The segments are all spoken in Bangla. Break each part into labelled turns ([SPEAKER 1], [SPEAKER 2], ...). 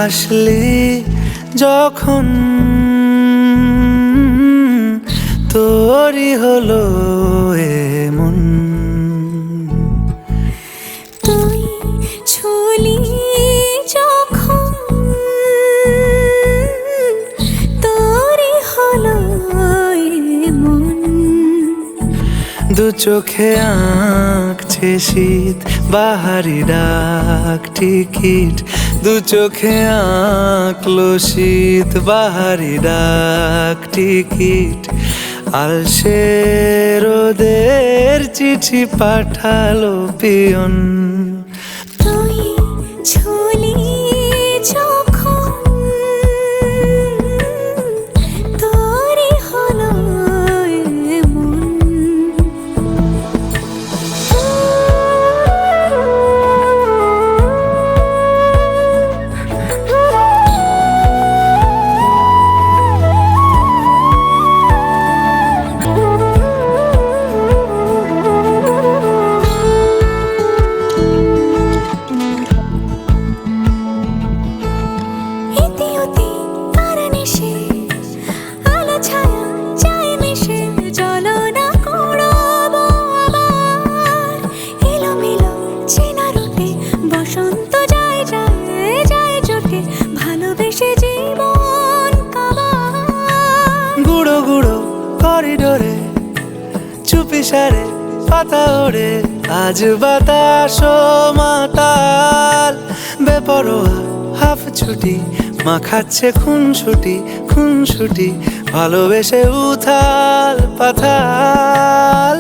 [SPEAKER 1] হাসলি যখন তোরই হলো এমন।
[SPEAKER 2] তুই ছুলি যখন তোরই হলো এমন।
[SPEAKER 1] দু চোখে আঁকছে শীত বাহারি ডাক টিকিট, দু চোখে আঁকলো শীত বাহারি ডাক টিকিট। আলসে রোদের চিঠি পাঠালো পিয়ন।
[SPEAKER 2] তুই ছুলি যখন তোরই হলো এমন।
[SPEAKER 1] গুঁড়ো গুঁড়ো করিডোরে চুপি সারে পাতা ওড়ে, আজ বাতাস মাতাল বেপরোয়া হাফ ছুটি মাখাচ্ছে খুনসুটি খুনসুটি, ভালোবেসে উথাল পাথাল।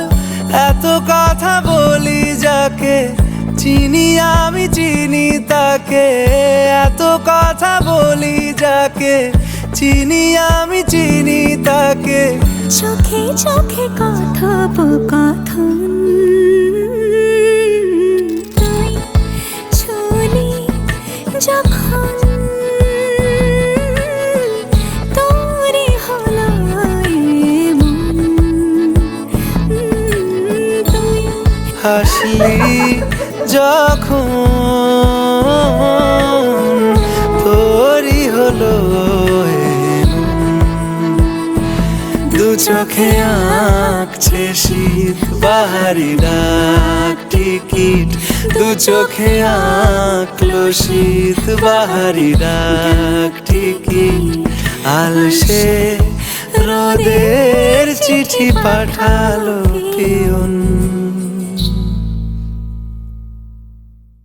[SPEAKER 1] এত কথা বলি যাকে চিনি আমি চিনি তাকে, এত কথা বলি যাকে চিনি আমি চিনি তাকে।
[SPEAKER 2] চোখে চোখে কথোপকথন, তুই ছুলি যখন তোরই হলো এমন। তুই
[SPEAKER 1] হাসলি যখন তোরই হলো দু চোখে আঁকছে শীত বাহারি ডাক টিকিট, দু চোখে আঁকলো শীত বাহারি ডাক টিকিট। আলসে রোদের চিঠি পাঠালো